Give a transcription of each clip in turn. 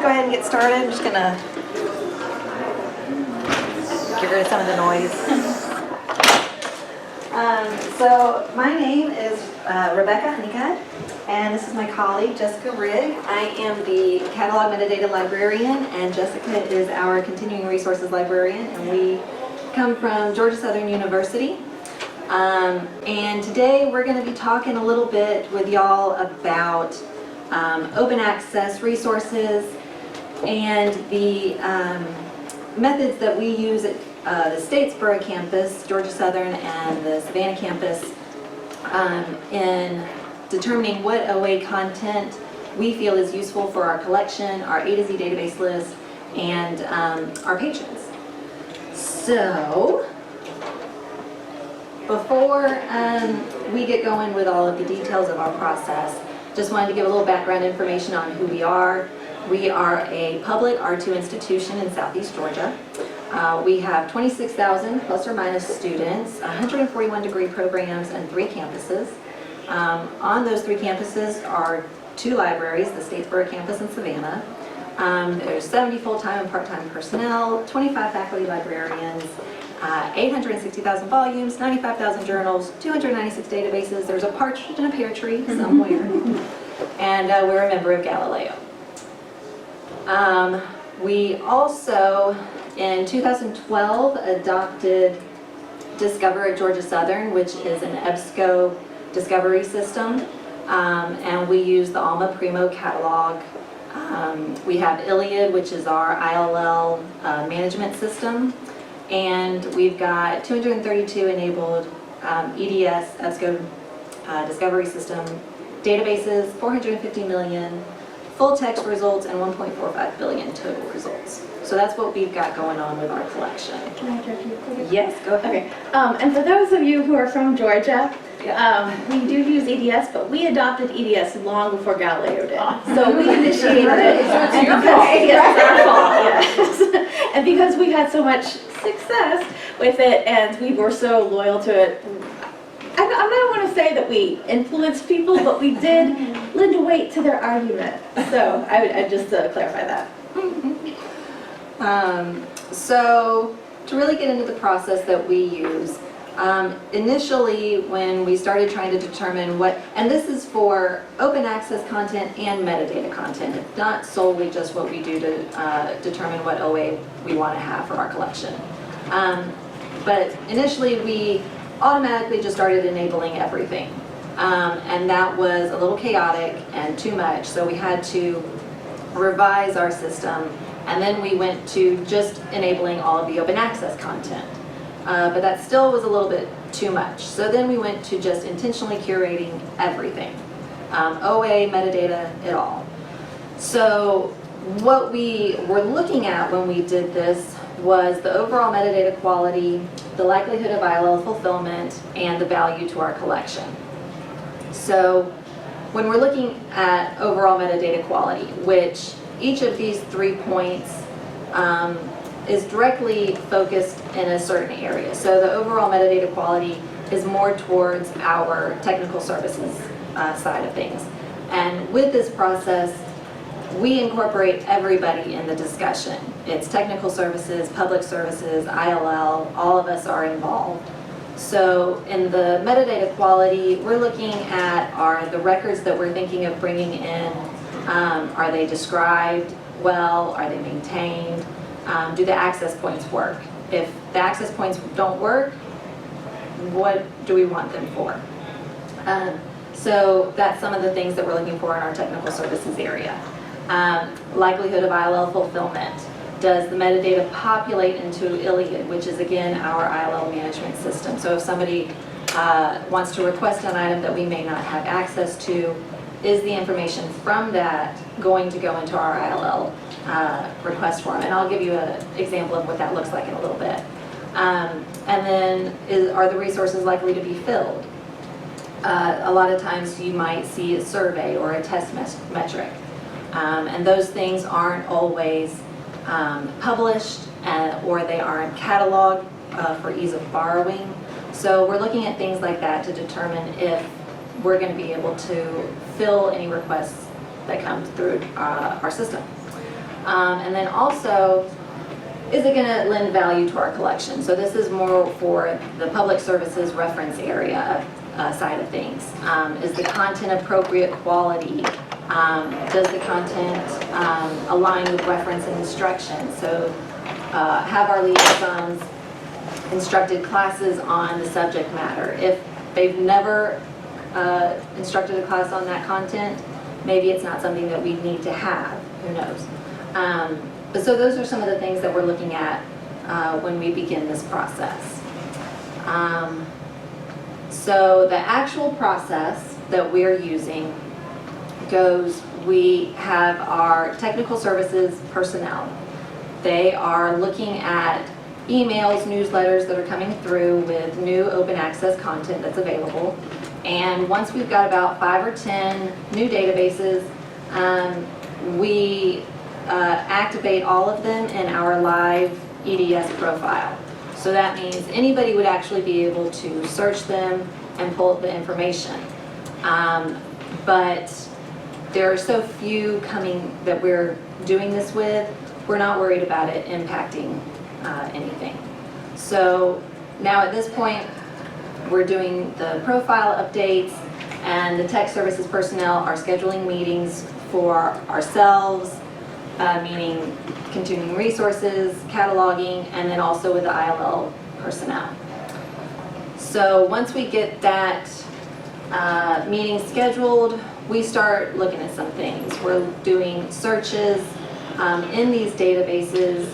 go ahead and get started. I'm just gonna get rid of some of the noise. So my name is Rebecca Honeycutt, and this is my colleague Jessica Rigg. I am the Catalog Metadata Librarian, and Jessica is our Continuing Resources Librarian, and we come from Georgia Southern University. And today we're going to be talking a little bit with y'all about open access resources and the methods that we use at the Statesboro campus, Georgia Southern, and the Savannah campus in determining what OA content we feel is useful for our collection, our A to Z database list, and our patrons. So, before we get going with all of the details of our process, just wanted to give a little background information on who we are. We are a public R2 institution in Southeast Georgia. We have 26,000 plus or minus students, 141 degree programs, and 3 campuses. On those 3 campuses are 2 libraries, the Statesboro campus in Savannah. There's 70 full-time and part-time personnel, 25 faculty librarians, 860,000 volumes, 95,000 journals, 296 databases. There's a partridge in a pear tree somewhere. And we're a member of Galileo. We also, in 2012, adopted Discover at Georgia Southern, which is an EBSCO discovery system. And we use the Alma Primo catalog. We have Iliad, which is our ILL management system. And we've got 232 enabled EDS, EBSCO discovery system databases, 450 million full text results, and 1.45 billion total results. So that's what we've got going on with our collection. Can I interrupt you, please? Yes, go ahead. Okay. And for those of you who are from Georgia, Yeah. we do use EDS, but we adopted EDS long before Galileo did. So we initiated it. So it's and your because fault. EDS is our fault, yes. And because we had so much success with it and we were so loyal to it, I don't want to say that we influenced people, but we did lend a weight to their argument. So I'd just clarify that. So to really get into the process that we use, initially when we started trying to determine what, and this is for open access content and metadata content, it's not solely just what we do to determine what OA we want to have for our collection. But initially we automatically just started enabling everything. And that was a little chaotic and too much, so we had to revise our system, and then we went to just enabling all of the open access content. But that still was a little bit too much. So then we went to just intentionally curating everything. OA, metadata, it all. So what we were looking at when we did this was the overall metadata quality, the likelihood of ILL fulfillment, and the value to our collection. So when we're looking at overall metadata quality, which each of these 3 points is directly focused in a certain area. So the overall metadata quality is more towards our technical services side of things. And with this process, we incorporate everybody in the discussion. It's technical services, public services, ILL, all of us are involved. So in the metadata quality, we're looking at the records that we're thinking of bringing in, are they described well, are they maintained? Do the access points work? If the access points don't work, what do we want them for? So that's some of the things that we're looking for in our technical services area. Likelihood of ILL fulfillment. Does the metadata populate into Iliad, which is again our ILL management system? So if somebody wants to request an item that we may not have access to, is the information from that going to go into our ILL request form? And I'll give you an example of what that looks like in a little bit. And then are the resources likely to be filled? A lot of times you might see a survey or a test metric. And those things aren't always published or they aren't cataloged for ease of borrowing. So we're looking at things like that to determine if we're going to be able to fill any requests that come through our system. And then also, is it going to lend value to our collection? So this is more for the public services reference area side of things. Is the content appropriate quality? Does the content align with reference and instruction? So have our liaisons instructed classes on the subject matter? If they've never instructed a class on that content, maybe it's not something that we need to have, who knows. But so those are some of the things that we're looking at when we begin this process. So the actual process that we're using goes, we have our technical services personnel. They are looking at emails, newsletters that are coming through with new open access content that's available. And once we've got about 5 or 10 new databases, we activate all of them in our live EDS profile. So that means anybody would actually be able to search them and pull the information. But there are so few coming that we're doing this with, we're not worried about it impacting anything. So now at this point, we're doing the profile updates, and the tech services personnel are scheduling meetings for ourselves, meaning continuing resources, cataloging, and then also with the ILL personnel. So once we get that meeting scheduled, we start looking at some things. We're doing searches in these databases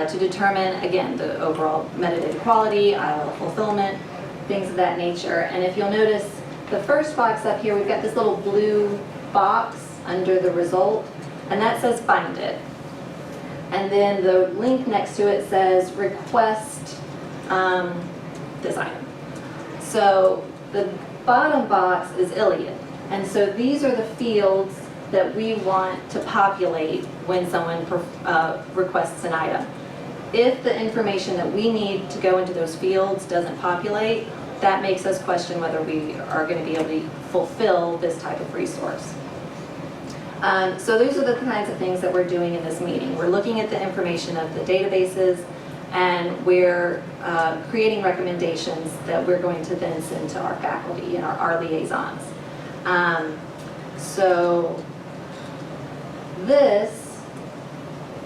to determine, again, the overall metadata quality, ILL fulfillment, things of that nature. And if you'll notice, the first box up here, we've got this little blue box under the result, and that says find it. And then the link next to it says request this item. So the bottom box is Iliad. And so these are the fields that we want to populate when someone requests an item. If the information that we need to go into those fields doesn't populate, that makes us question whether we are going to be able to fulfill this type of resource. So those are the kinds of things that we're doing in this meeting. We're looking at the information of the databases, and we're creating recommendations that we're going to then send to our faculty and our liaisons.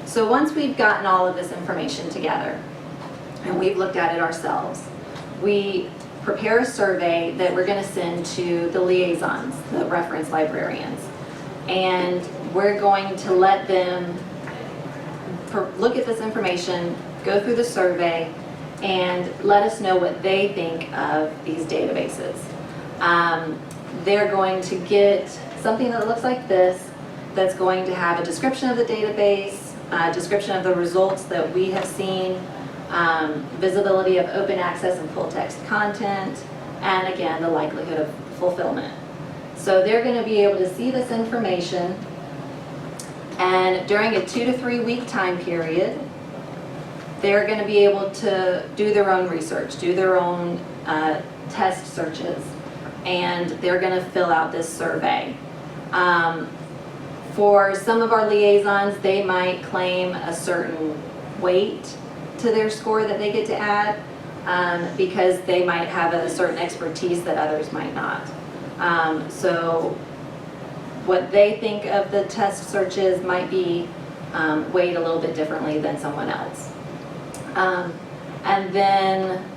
So once we've gotten all of this information together, and we've looked at it ourselves, we prepare a survey that we're going to send to the liaisons, the reference librarians. And we're going to let them look at this information, go through the survey, and let us know what they think of these databases. They're going to get something that looks like this, that's going to have a description of the database, a description of the results that we have seen, visibility of open access and full text content, and again, the likelihood of fulfillment. So they're going to be able to see this information, and during a 2 to 3 week time period, they're going to be able to do their own research, do their own test searches, and they're going to fill out this survey. For some of our liaisons, they might claim a certain weight to their score that they get to add because they might have a certain expertise that others might not. So what they think of the test searches might be weighed a little bit differently than someone else. And then,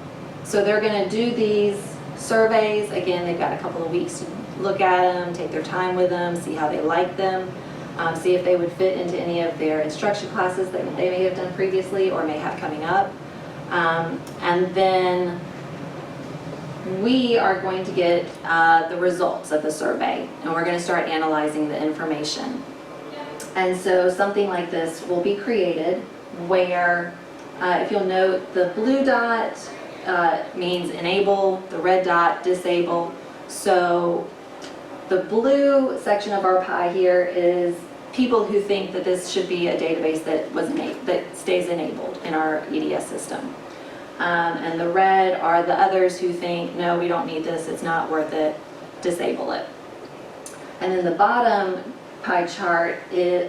so they're going to do these surveys. Again, they've got a couple of weeks to look at them, take their time with them, see how they like them, see if they would fit into any of their instruction classes that they may have done previously or may have coming up. And then we are going to get the results of the survey, and we're going to start analyzing the information. And so something like this will be created where, if you'll note, the blue dot means enable, the red dot disable. So the blue section of our pie here is people who think that this should be a database that stays enabled in our EDS system. And the red are the others who think, no, we don't need this, it's not worth it, disable it. And then the bottom pie chart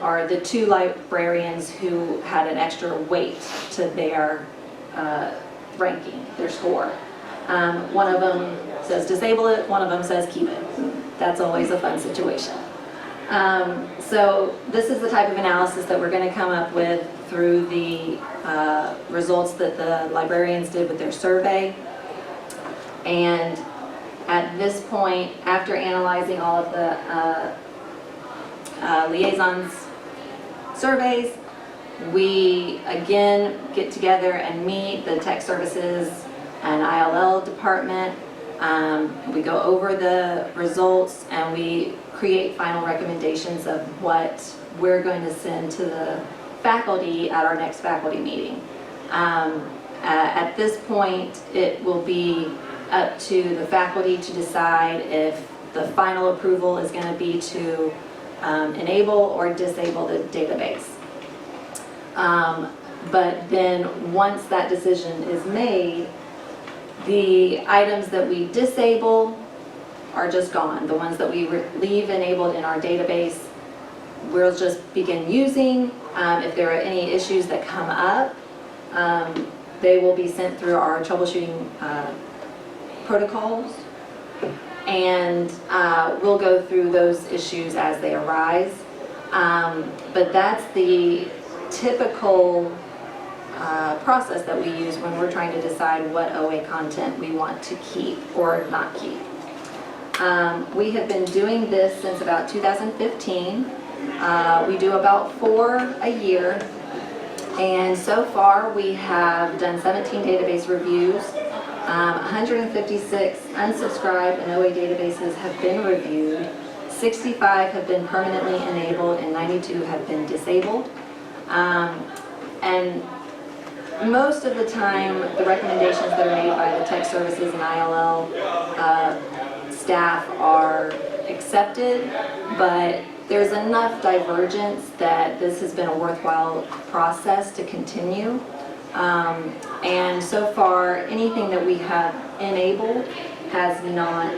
are the 2 librarians who had an extra weight to their ranking, their score. One of them says disable it, one of them says keep it. That's always a fun situation. So this is the type of analysis that we're going to come up with through the results that the librarians did with their survey. And at this point, after analyzing all of the Liaison's surveys, we again get together and meet the tech services and ILL department. We go over the results and we create final recommendations of what we're going to send to the faculty at our next faculty meeting. At this point, it will be up to the faculty to decide if the final approval is going to be to enable or disable the database. But then once that decision is made, the items that we disable are just gone. The ones that we leave enabled in our database, we'll just begin using. If there are any issues that come up, they will be sent through our troubleshooting protocols, and we'll go through those issues as they arise. But that's the typical process that we use when we're trying to decide what OA content we want to keep or not keep. We have been doing this since about 2015. We do about 4 a year, and so far we have done 17 database reviews. 156 unsubscribed and OA databases have been reviewed. 65 have been permanently enabled and 92 have been disabled. And most of the time, the recommendations that are made by the tech services and ILL staff are accepted, but there's enough divergence that this has been a worthwhile process to continue. And so far, anything that we have enabled has not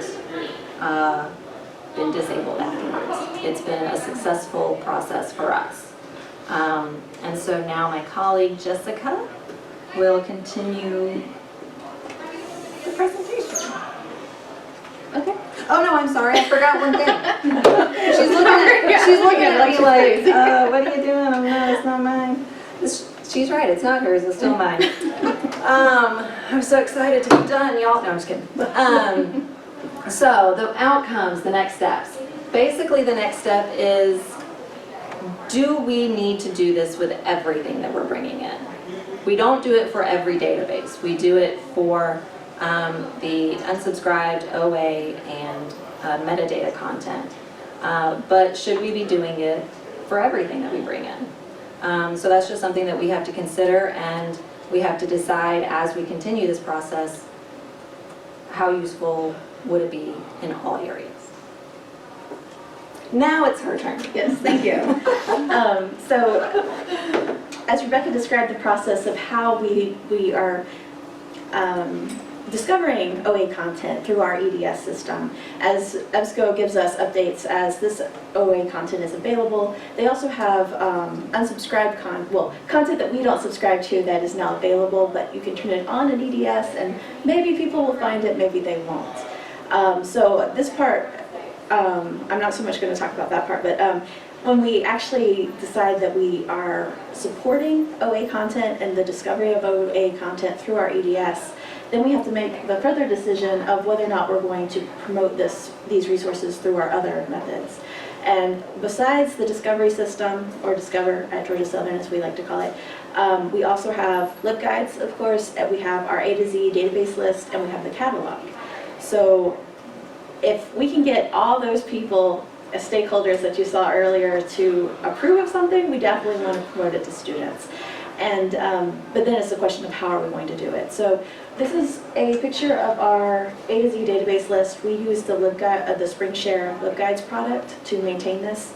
been disabled afterwards. It's been a successful process for us. And so now my colleague Jessica will continue the presentation. Okay. Oh no, I'm sorry, I forgot one thing. she's looking at me like, what are you doing? Oh no, it's not mine. She's right, it's not hers, it's still mine. I'm so excited to be done, y'all. No, I'm just kidding. So the outcomes, the next steps. Basically the next step is, do we need to do this with everything that we're bringing in? We don't do it for every database. We do it for the unsubscribed OA and metadata content. But should we be doing it for everything that we bring in? So that's just something that we have to consider, and we have to decide as we continue this process, how useful would it be in all areas. Now it's her turn. Yes, thank you. So, as Rebecca described the process of how we are discovering OA content through our EDS system, as EBSCO gives us updates as this OA content is available. They also have unsubscribed content that we don't subscribe to that is now available, but you can turn it on in EDS and maybe people will find it, maybe they won't. So this part, I'm not so much going to talk about that part, but when we actually decide that we are supporting OA content and the discovery of OA content through our EDS, then we have to make the further decision of whether or not we're going to promote these resources through our other methods. And besides the discovery system, or Discover at Georgia Southern as we like to call it, we also have LibGuides, of course, and we have our A to Z database list, and we have the catalog. So if we can get all those people, as stakeholders that you saw earlier, to approve of something, we definitely want to promote it to students. And but then it's a question of how are we going to do it. So this is a picture of our A to Z database list. We use the LibGuide, the SpringShare LibGuides product to maintain this.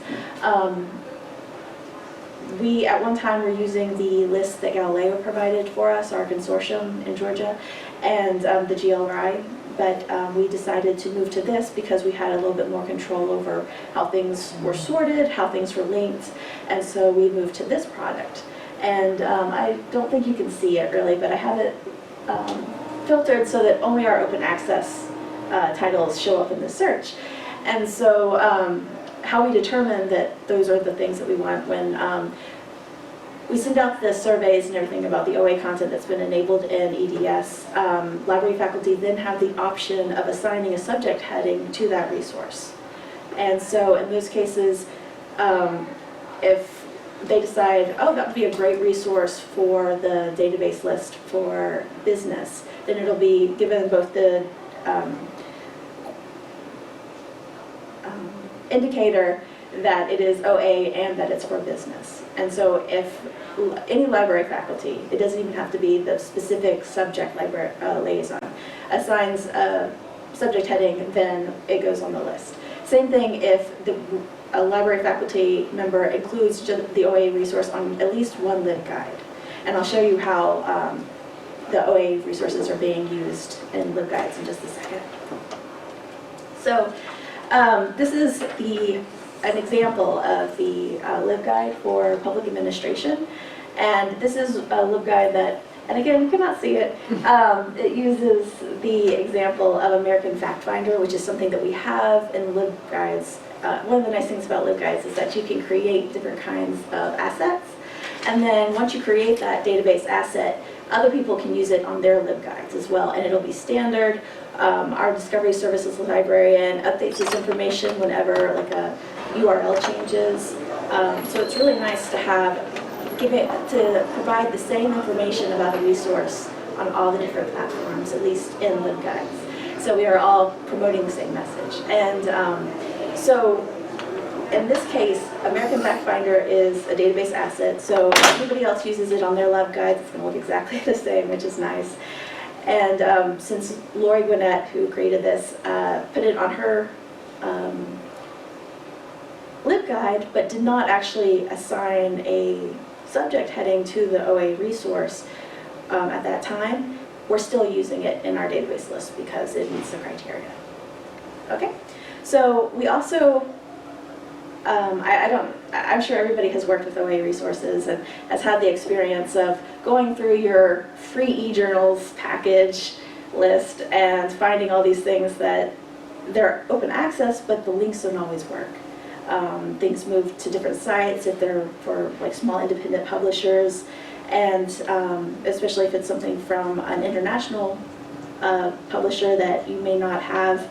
We at one time were using the list that Galileo provided for us, our consortium in Georgia, and the GLRI but we decided to move to this because we had a little bit more control over how things were sorted, how things were linked, and so we moved to this product. And I don't think you can see it really, but I have it filtered so that only our open access titles show up in the search. And so how we determine that those are the things that we want when we send out the surveys and everything about the OA content that's been enabled in EDS. Library faculty then have the option of assigning a subject heading to that resource. And so in those cases, if they decide, oh, that would be a great resource for the database list for business, then it'll be given both the indicator that it is OA and that it's for business. And so if any library faculty, it doesn't even have to be the specific subject library liaison, assigns a subject heading, then it goes on the list. Same thing if a library faculty member includes the OA resource on at least one LibGuide. And I'll show you how the OA resources are being used in LibGuides in just a second. So this is an example of the LibGuide for public administration. And this is a LibGuide that, and again, you cannot see it, it uses the example of American Fact Finder, which is something that we have in LibGuides. One of the nice things about LibGuides is that you can create different kinds of assets. And then once you create that database asset, other people can use it on their LibGuides as well, and it'll be standard. Our Discovery Services librarian updates this information whenever like a URL changes. So it's really nice to to provide the same information about a resource on all the different platforms, at least in LibGuides. So we are all promoting the same message. And so in this case, American Fact Finder is a database asset, so if everybody else uses it on their LibGuides, it's going to look exactly the same, which is nice. And since Lori Gwinnett, who created this, put it on her LibGuide, but did not actually assign a subject heading to the OA resource at that time, we're still using it in our database list because it meets the criteria. Okay, so we also, I'm sure everybody has worked with OA resources and has had the experience of going through your free e-journals package list and finding all these things that they're open access, but the links don't always work. Things move to different sites if they're for like small independent publishers, and especially if it's something from an international publisher that you may not have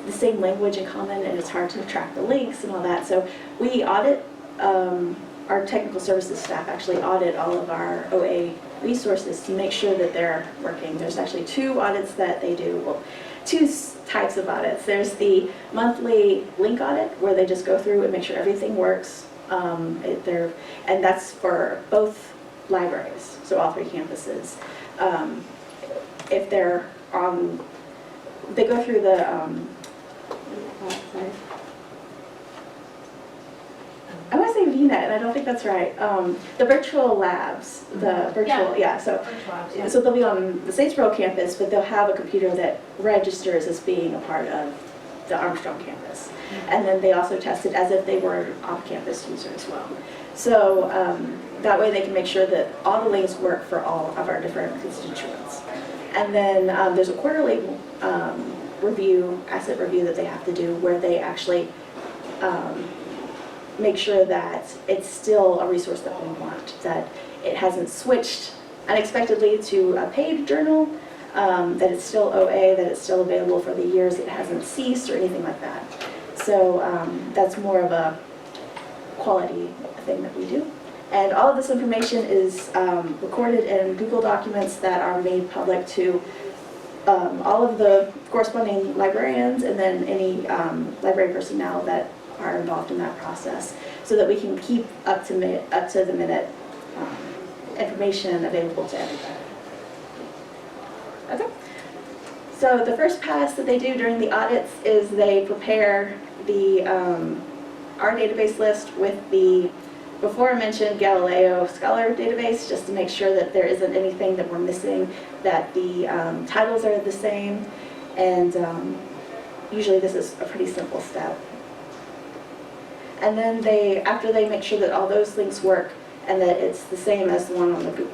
the same language in common, and it's hard to track the links and all that. So we audit, our technical services staff actually audit all of our OA resources to make sure that they're working. There's actually 2 audits that they do. Well, 2 types of audits. There's the monthly link audit where they just go through and make sure everything works. And that's for both libraries, so all 3 campuses. If they're on, they go through the, I want to say VNet, and I don't think that's right. The virtual labs, the virtual, so they'll be on the Statesboro campus, but they'll have a computer that registers as being a part of the Armstrong campus. And then they also test it as if they were an off-campus user as well. So that way they can make sure that all the links work for all of our different constituents. And then there's a quarterly review, asset review that they have to do where they actually make sure that it's still a resource that we want, that it hasn't switched unexpectedly to a paid journal, that it's still OA, that it's still available for the years it hasn't ceased or anything like that. So that's more of a quality thing that we do. And all of this information is recorded in Google documents that are made public to all of the corresponding librarians and then any library personnel that are involved in that process, so that we can keep up to the minute information available to everybody. Okay. So the first pass that they do during the audits is they prepare the our database list with the before I mentioned Galileo Scholar database, just to make sure that there isn't anything that we're missing, that the titles are the same, and usually this is a pretty simple step. And then after they make sure that all those links work and that it's the same as the one on the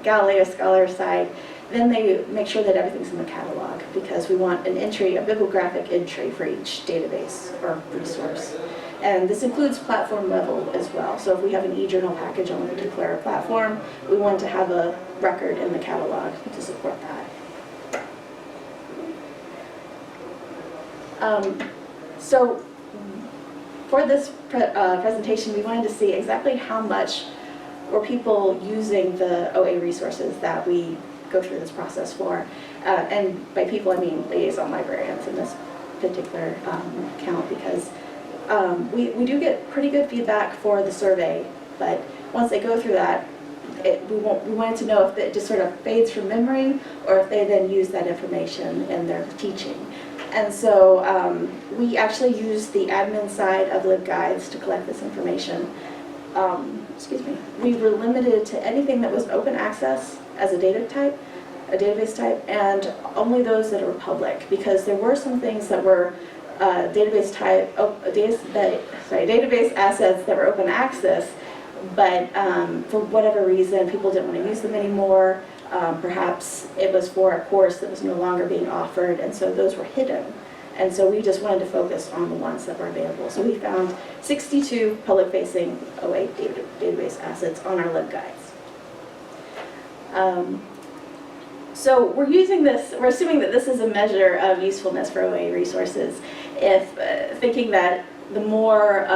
Galileo Scholar side, then they make sure that everything's in the catalog, because we want an entry, a bibliographic entry for each database or resource. And this includes platform level as well. So if we have an eJournal package on a particular platform, we want to have a record in the catalog to support that. So for this presentation, we wanted to see exactly how much were people using the OA resources that we go through this process for. And by people, I mean liaison librarians in this particular count, because we do get pretty good feedback for the survey, but once they go through that, we wanted to know if it just sort of fades from memory, or if they then use that information in their teaching. And so we actually used the admin side of LibGuides to collect this information. Excuse me. We were limited to anything that was open access as a database type, and only those that are public, because there were some things that were database assets that were open access, but for whatever reason, people didn't want to use them anymore. Perhaps it was for a course that was no longer being offered, and so those were hidden. And so we just wanted to focus on the ones that were available. So we found 62 public-facing OA database assets on our LibGuides. So we're using this, we're assuming that this is a measure of usefulness for OA resources, if thinking that the more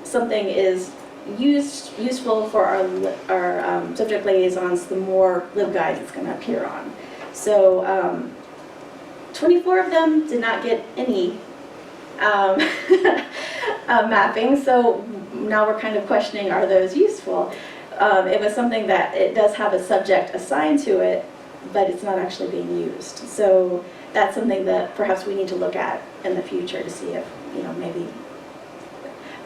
something is useful for our subject liaisons, the more LibGuides it's going to appear on. So 24 of them did not get any mapping, so now we're kind of questioning, are those useful? It was something that it does have a subject assigned to it, but it's not actually being used. So that's something that perhaps we need to look at in the future to see if, maybe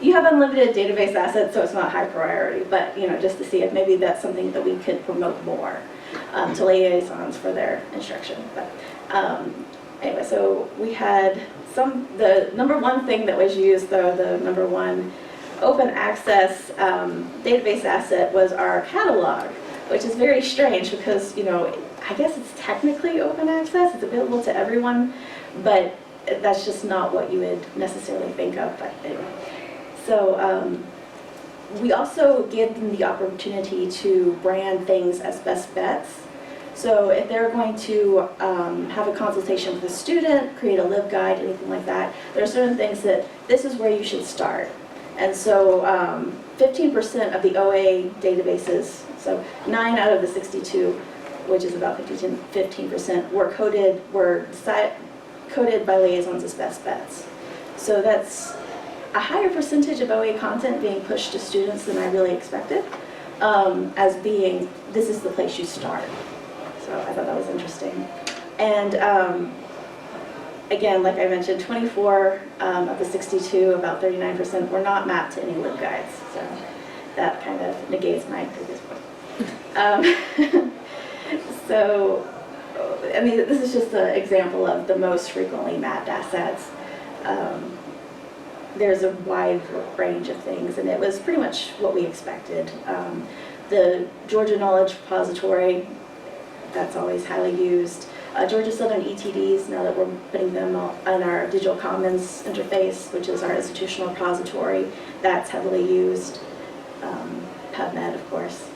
you have unlimited database assets, so it's not high priority, but just to see if maybe that's something that we could promote more to liaisons for their instruction. But anyway, so we had the number one thing that was used, though, the number one open access database asset was our catalog, which is very strange because, I guess it's technically open access, it's available to everyone, but that's just not what you would necessarily think of. But anyway. So we also give them the opportunity to brand things as best bets. So if they're going to have a consultation with a student, create a LibGuide, anything like that, there are certain things that this is where you should start. And so 15% of the OA databases, so 9 out of the 62, which is about 15%, were coded by liaisons as best bets. So that's a higher percentage of OA content being pushed to students than I really expected, as being, this is the place you start. So I thought that was interesting. And again, like I mentioned, 24 of the 62, about 39%, were not mapped to any LibGuides. So that kind of negates my previous point. So, I mean, this is just an example of the most frequently mapped assets. There's a wide range of things, and it was pretty much what we expected. The Georgia Knowledge Repository, that's always highly used. Georgia Southern ETDs, now that we're putting them on our Digital Commons interface, which is our institutional repository, that's heavily used. PubMed, of course.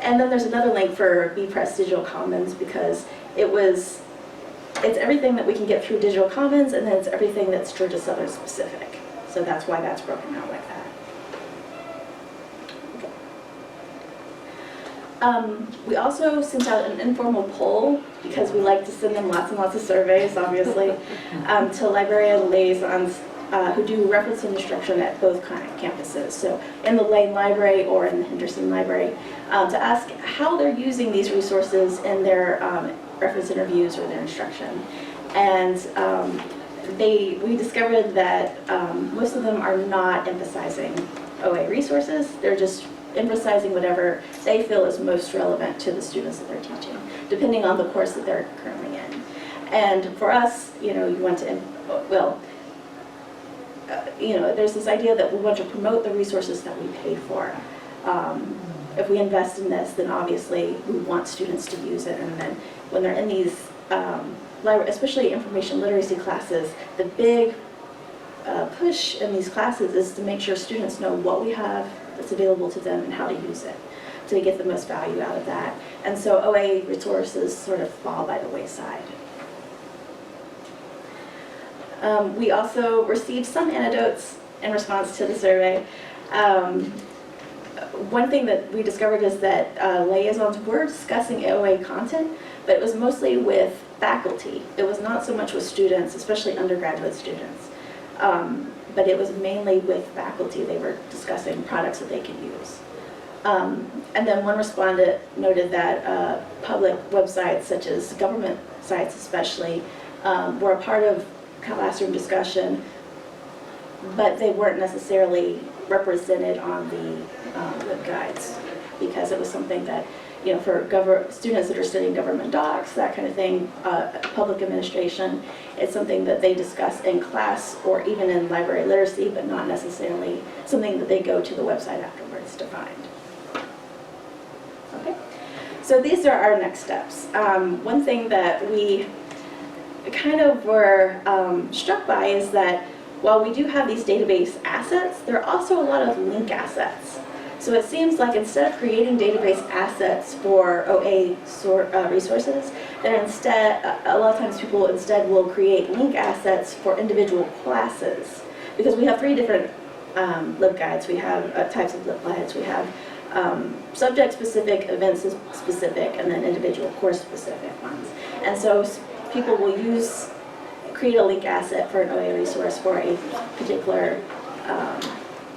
And then there's another link for bPress Digital Commons, because it's everything that we can get through Digital Commons, and then it's everything that's Georgia Southern specific. So that's why that's broken out like that. Okay. We also sent out an informal poll, because we like to send them lots and lots of surveys, obviously, to librarian liaisons who do reference and instruction at both campuses, so in the Lane Library or in the Henderson Library, to ask how they're using these resources in their reference interviews or their instruction. And we discovered that most of them are not emphasizing OA resources. They're just emphasizing whatever they feel is most relevant to the students that they're teaching, depending on the course that they're currently in. And for us, you want to, there's this idea that we want to promote the resources that we pay for. If we invest in this, then obviously we want students to use it. And then when they're in these, especially information literacy classes, the big push in these classes is to make sure students know what we have that's available to them and how to use it to get the most value out of that. And so OA resources sort of fall by the wayside. We also received some anecdotes in response to the survey. One thing that we discovered is that liaisons were discussing OA content, but it was mostly with faculty. It was not so much with students, especially undergraduate students. But it was mainly with faculty. They were discussing products that they could use. And then one respondent noted that public websites, such as government sites especially, were a part of classroom discussion, but they weren't necessarily represented on the LibGuides, because it was something that, for students that are studying government docs, that kind of thing, public administration, it's something that they discuss in class or even in library literacy, but not necessarily something that they go to the website afterwards to find. Okay, so these are our next steps. One thing that we kind of were struck by is that while we do have these database assets, there are also a lot of link assets. So it seems like instead of creating database assets for OA resources, that instead, a lot of times people instead will create link assets for individual classes. Because we have 3 different LibGuides. We have types of LibGuides. We have subject-specific, event-specific, and then individual course-specific ones. And so people will create a link asset for an OA resource for a particular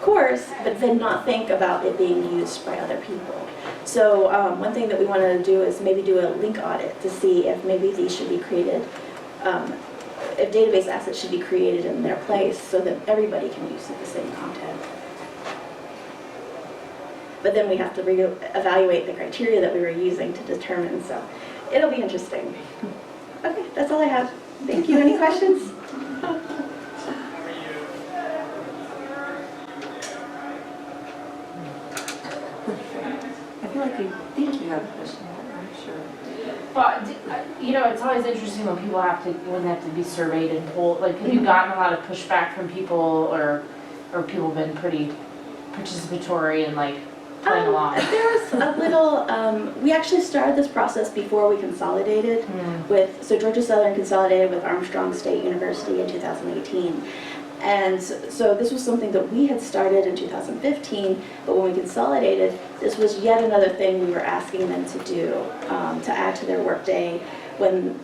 course, but then not think about it being used by other people. So one thing that we wanted to do is maybe do a link audit to see if maybe these should be created, if database assets should be created in their place so that everybody can use the same content. But then we have to evaluate the criteria that we were using to determine, so it'll be interesting. Okay, that's all I have. Thank you. Any questions? I feel like you think you have a question, I'm sure. Well, it's always interesting when people when they have to be surveyed and told, like, have you gotten a lot of pushback from people, or people been pretty participatory and like playing along? There was a little, we actually started this process before we consolidated so Georgia Southern consolidated with Armstrong State University in 2018. And so this was something that we had started in 2015, but when we consolidated, this was yet another thing we were asking them to do, to add to their workday. When,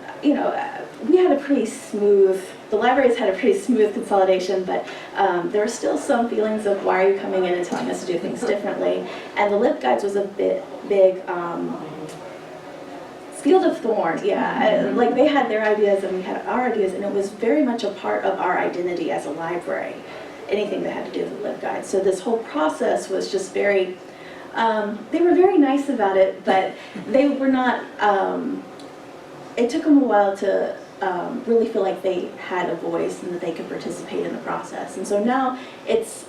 we had a pretty smooth, the libraries had a pretty smooth consolidation, but there were still some feelings of why are you coming in and telling us to do things differently. And the LibGuides was a big field of thorns, yeah. Like they had their ideas and we had our ideas, and it was very much a part of our identity as a library, anything that had to do with the LibGuide. So this whole process was just very, they were very nice about it, but they were not, it took them a while to really feel like they had a voice and that they could participate in the process. And so now it's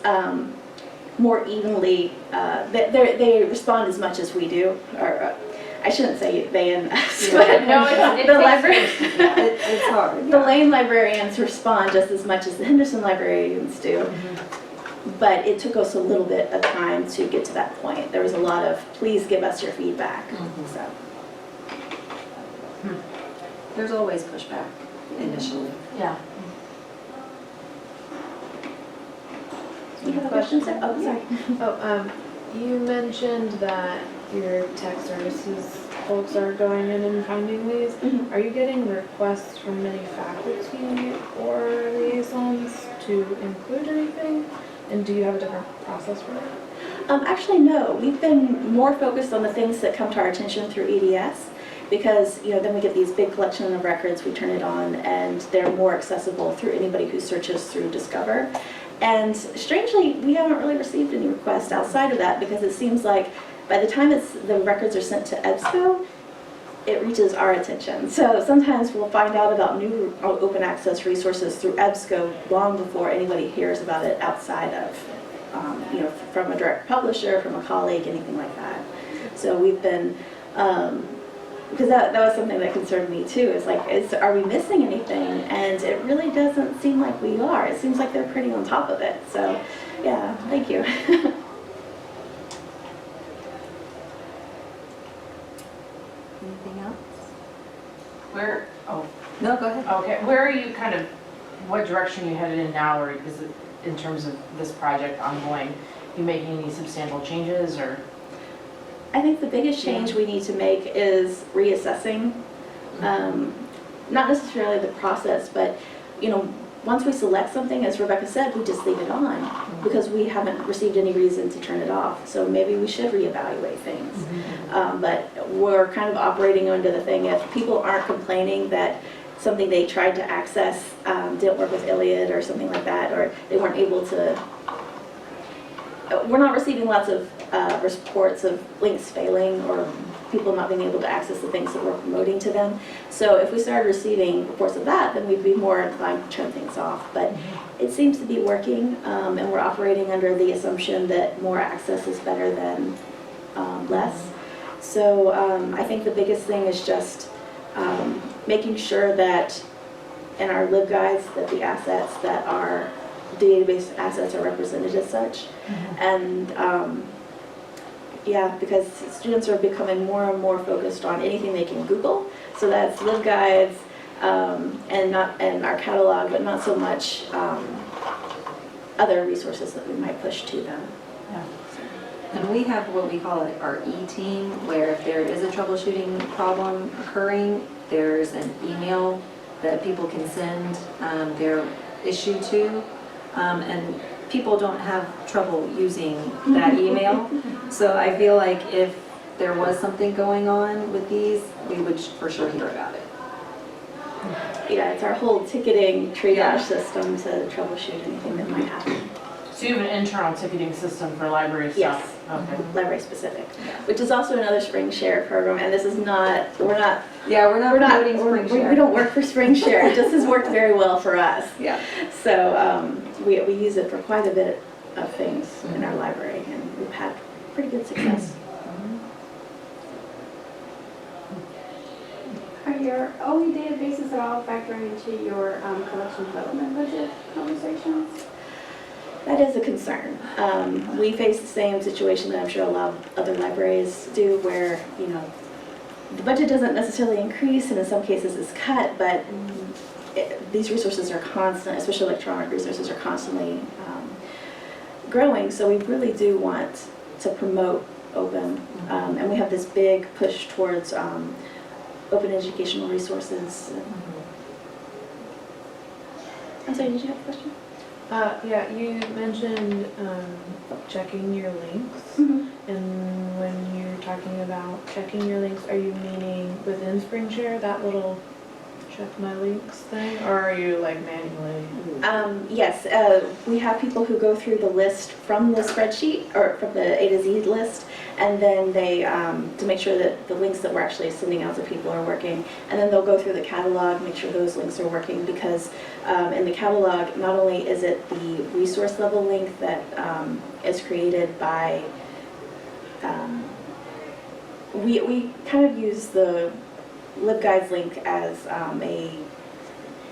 more evenly, they respond as much as we do, or I shouldn't say they and us, but No, the library, It's hard. the Lane librarians respond just as much as the Henderson librarians do. But it took us a little bit of time to get to that point. There was a lot of, please give us your feedback. So. There's always pushback initially. Yeah. You have a question, sir? Oh, sorry. You mentioned that your tech services folks are going in and finding these. Mhm. Are you getting requests from many faculty or liaisons to include anything? And do you have a different process for that? Actually, no. We've been more focused on the things that come to our attention through EDS, because then we get these big collection of records, we turn it on, and they're more accessible through anybody who searches through Discover. And strangely, we haven't really received any requests outside of that because it seems like by the time the records are sent to EBSCO, it reaches our attention. So sometimes we'll find out about new open access resources through EBSCO long before anybody hears about it outside of, from a direct publisher, from a colleague, anything like that. So we've been, because that was something that concerned me too, is like, are we missing anything? And it really doesn't seem like we are. It seems like they're pretty on top of it. So yeah, thank you. Anything else? No, go ahead. okay, where are you what direction are you headed in now, or is it, in terms of this project ongoing, you making any substantial changes, or? I think the biggest change we need to make is reassessing, not necessarily the process, but, once we select something, as Rebecca said, we just leave it on because we haven't received any reason to turn it off. So maybe we should reevaluate things. But we're kind of operating under the thing, if people aren't complaining that something they tried to access didn't work with Iliad or something like that, or they weren't able to, we're not receiving lots of reports of links failing or people not being able to access the things that we're promoting to them. So if we started receiving reports of that, then we'd be more inclined to turn things off. But it seems to be working, and we're operating under the assumption that more access is better than less. So I think the biggest thing is just making sure that in our LibGuides that the assets that are database assets are represented as such. And yeah, because students are becoming more and more focused on anything they can Google. So that's LibGuides and our catalog, but not so much other resources that we might push to them. Yeah. And we have what we call our E-team, where if there is a troubleshooting problem occurring, there's an email that people can send their issue to. And people don't have trouble using that email. So I feel like if there was something going on with these, we would for sure hear about it. Yeah, it's our whole ticketing triage system to troubleshoot anything that might happen. So you have an internal ticketing system for library stuff? Yes. Okay. Library specific, which is also another Spring Share program, and this is not, we're not promoting Spring Share. we don't work for Spring Share. It just has worked very well for us. Yeah. So we use it for quite a bit of things in our library, and we've had pretty good success. Are your OE databases at all factoring into your collection development budget conversations? That is a concern. We face the same situation that I'm sure a lot of other libraries do, where the budget doesn't necessarily increase, and in some cases it's cut, but these resources are constant, especially electronic resources are constantly growing, so we really do want to promote open, and we have this big push towards open educational resources. I'm sorry, did you have a question? Yeah, you mentioned checking your links, and when you're talking about checking your links, are you meaning within SpringShare, that little check my links thing, or are you like manually? Yes, we have people who go through the list from the spreadsheet, or from the A to Z list, and then they, to make sure that the links that we're actually sending out to people are working, and then they'll go through the catalog, make sure those links are working, because in the catalog, not only is it the resource level link that is created by, we kind of use the LibGuides link as a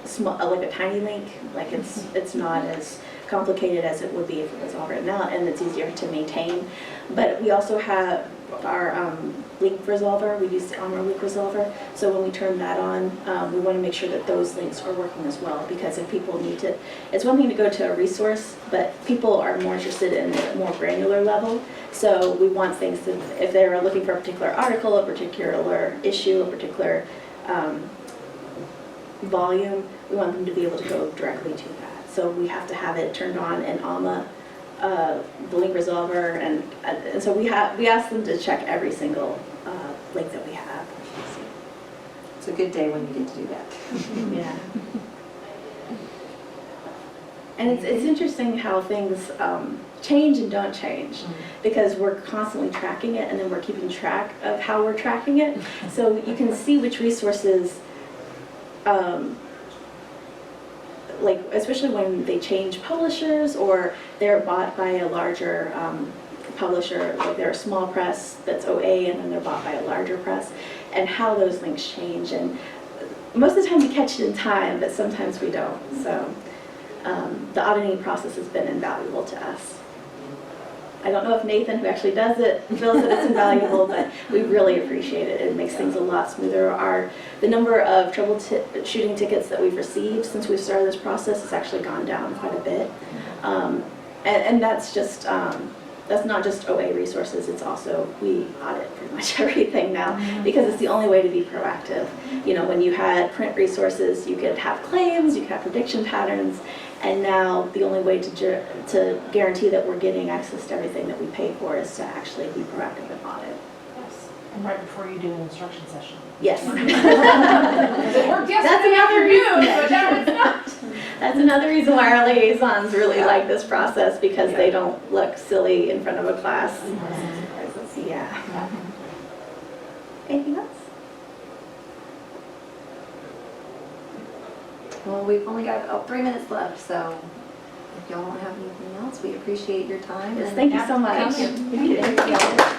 small, like a tiny link, like it's not as complicated as it would be if it was all written out, and it's easier to maintain. But we also have our link resolver. We use the Armor link resolver. So when we turn that on, we want to make sure that those links are working as well, because if people need to, it's one thing to go to a resource, but people are more interested in a more granular level. So we want things that, if they're looking for a particular article, a particular issue, a particular volume, we want them to be able to go directly to that. So we have to have it turned on in ALMA, the link resolver, and so we ask them to check every single link that we have. It's a good day when you get to do that. Yeah. And it's interesting how things change and don't change, because we're constantly tracking it, and then we're keeping track of how we're tracking it. So you can see which resources, like especially when they change publishers or they're bought by a larger publisher, like they're a small press that's OA and then they're bought by a larger press, and how those links change. And most of the time we catch it in time, but sometimes we don't. So the auditing process has been invaluable to us. I don't know if Nathan, who actually does it, feels that it's invaluable, but we really appreciate it. It makes things a lot smoother. The number of troubleshooting tickets that we've received since we've started this process has actually gone down quite a bit. And that's just, that's not just OA resources, it's also, we audit pretty much everything now, because it's the only way to be proactive. You know, when you had print resources, you could have claims, you could have prediction patterns, and now the only way to guarantee that we're getting access to everything that we pay for is to actually be proactive and audit. Yes. And right before you do an instruction session. Yes. It worked yesterday afternoon, but now it's not. That's another reason why our liaisons really like this process, because they don't look silly in front of a class. Yeah. Anything else? Well, we've only got about 3 minutes left, so if y'all don't have anything else, we appreciate your time. Yes, and thank you so much. Thank you.